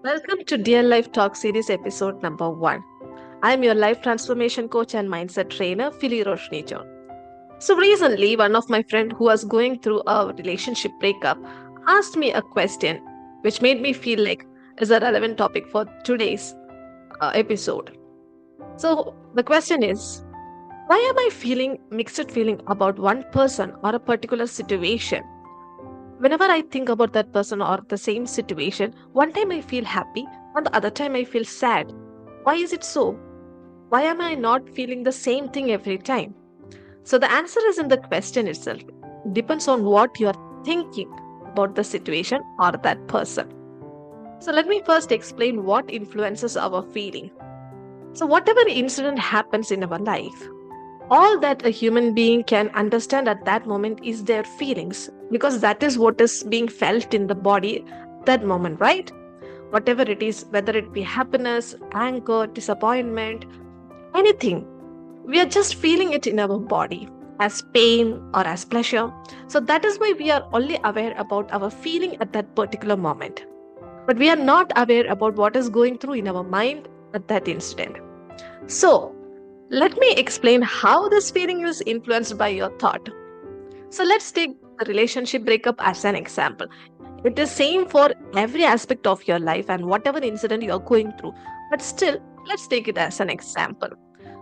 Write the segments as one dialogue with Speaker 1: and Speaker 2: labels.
Speaker 1: Welcome to Dear Life Talk Series episode number 1. I'm your life transformation coach and mindset trainer, Philly Roshnijo. So recently, one of my friend who was going through a relationship breakup asked me a question which made me feel like is a relevant topic for today's episode. So the question is, why am I feeling mixed feeling about one person or a particular situation? Whenever I think about that person or the same situation, one time I feel happy and the other time I feel sad. Why is it so? Why am I not feeling the same thing every time? So the answer is in the question itself. It depends on what you are thinking about the situation or that person. So let me first explain what influences our feeling. So whatever incident happens in our life, all that a human being can understand at that moment is their feelings because that is what is being felt in the body that moment, right? Whatever it is, whether it be happiness, anger, disappointment, anything, we are just feeling it in our body as pain or as pleasure. So that is why we are only aware about our feeling at that particular moment, but we are not aware about what is going through in our mind at that incident. So let me explain how this feeling is influenced by your thought. So let's take the relationship breakup as an example. It is same for every aspect of your life and whatever incident you are going through. But still, let's take it as an example.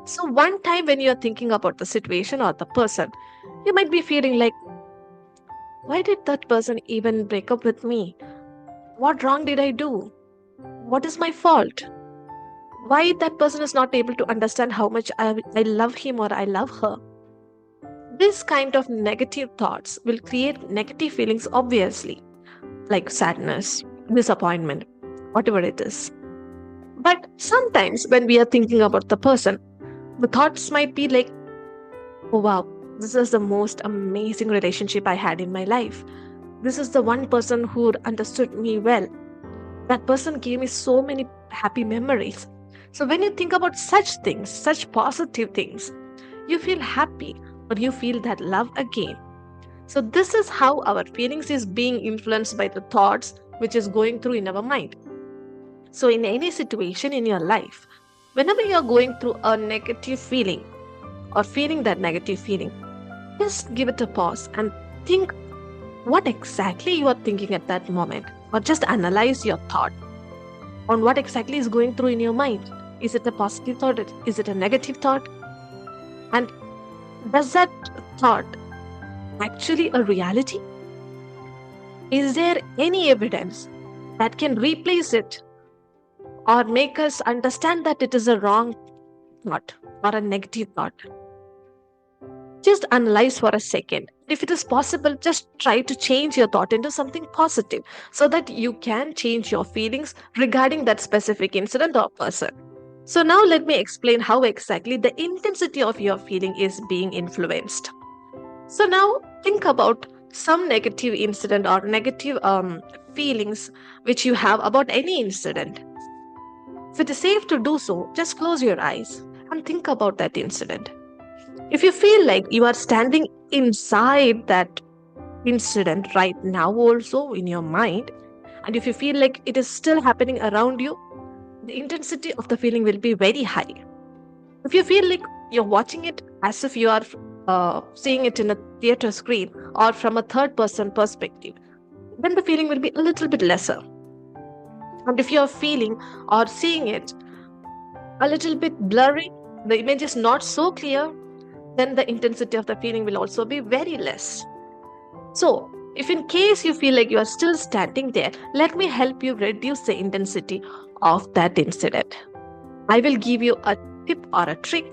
Speaker 1: So one time when you are thinking about the situation or the person, you might be feeling like, why did that person even break up with me? What wrong did I do? What is my fault? Why that person is not able to understand how much I love him or I love her? This kind of negative thoughts will create negative feelings, obviously, like sadness, disappointment, whatever it is. But sometimes when we are thinking about the person, the thoughts might be like, oh wow, this is the most amazing relationship I had in my life. This is the one person who understood me well. That person gave me so many happy memories. So when you think about such things, such positive things, you feel happy or you feel that love again. So this is how our feelings is being influenced by the thoughts which is going through in our mind. So in any situation in your life, whenever you are going through a negative feeling or feeling that negative feeling, just give it a pause and think what exactly you are thinking at that moment, or just analyze your thought on what exactly is going through in your mind. Is it a positive thought? Is it a negative thought? And does that thought actually a reality? Is there any evidence that can replace it or make us understand that it is a wrong thought or a negative thought? Just analyze for a second. If it is possible, just try to change your thought into something positive so that you can change your feelings regarding that specific incident or person. So, now let me explain how exactly the intensity of your feeling is being influenced. So, now think about some negative incident or negative feelings which you have about any incident. If it is safe to do so, just close your eyes and think about that incident. If you feel like you are standing inside that incident right now, also in your mind, and if you feel like it is still happening around you, the intensity of the feeling will be very high. If you feel like you're watching it as if you are seeing it in a theater screen or from a third person perspective, then the feeling will be a little bit lesser. And if you're feeling or seeing it a little bit blurry, the image is not so clear, then the intensity of the feeling will also be very less. So, if in case you feel like you are still standing there, let me help you reduce the intensity of that incident. I will give you a tip or a trick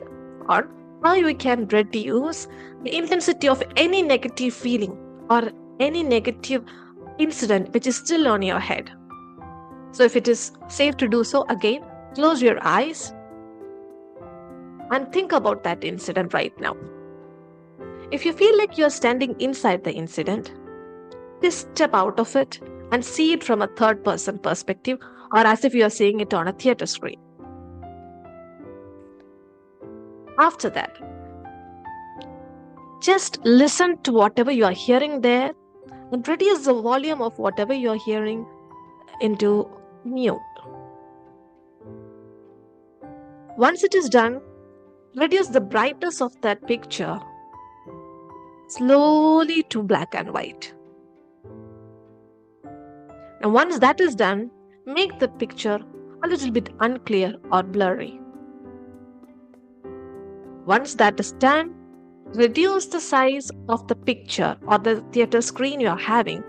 Speaker 1: or how you can reduce the intensity of any negative feeling or any negative incident which is still on your head. So, if it is safe to do so, again, close your eyes and think about that incident right now. If you feel like you are standing inside the incident, just step out of it and see it from a third person perspective or as if you are seeing it on a theater screen. After that, just listen to whatever you are hearing there and reduce the volume of whatever you are hearing into mute. Once it is done, reduce the brightness of that picture slowly to black and white. And once that is done, make the picture a little bit unclear or blurry. Once that is done, reduce the size of the picture or the theater screen you are having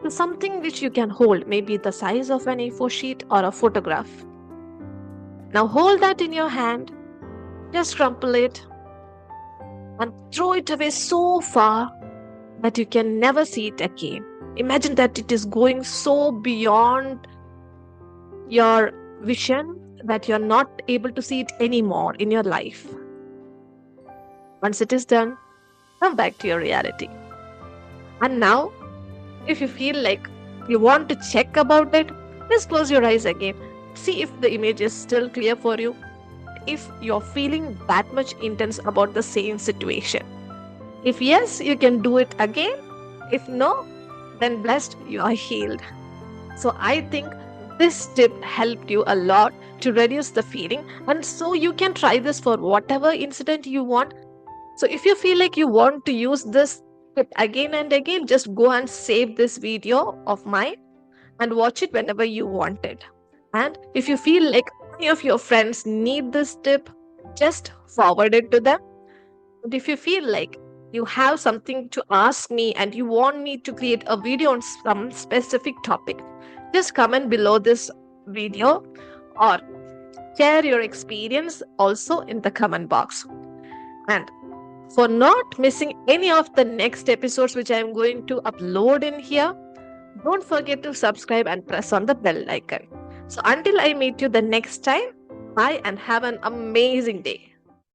Speaker 1: to something which you can hold, maybe the size of an A4 sheet or a photograph. Now hold that in your hand, just crumple it and throw it away so far that you can never see it again. Imagine that it is going so beyond your vision that you're not able to see it anymore in your life. Once it is done, come back to your reality. And now, if you feel like you want to check about it, just close your eyes again. See if the image is still clear for you. If you're feeling that much intense about the same situation. If yes, you can do it again. If no, then blessed, you are healed. So I think this tip helped you a lot to reduce the feeling, and so you can try this for whatever incident you want. So if you feel like you want to use this tip again and again, just go and save this video of mine and watch it whenever you want it. And if you feel like any of your friends need this tip, just forward it to them. And if you feel like you have something to ask me and you want me to create a video on some specific topic, just comment below this video or share your experience also in the comment box. And for not missing any of the next episodes which I am going to upload in here, don't forget to subscribe and press on the bell icon. So until I meet you the next time, bye and have an amazing day.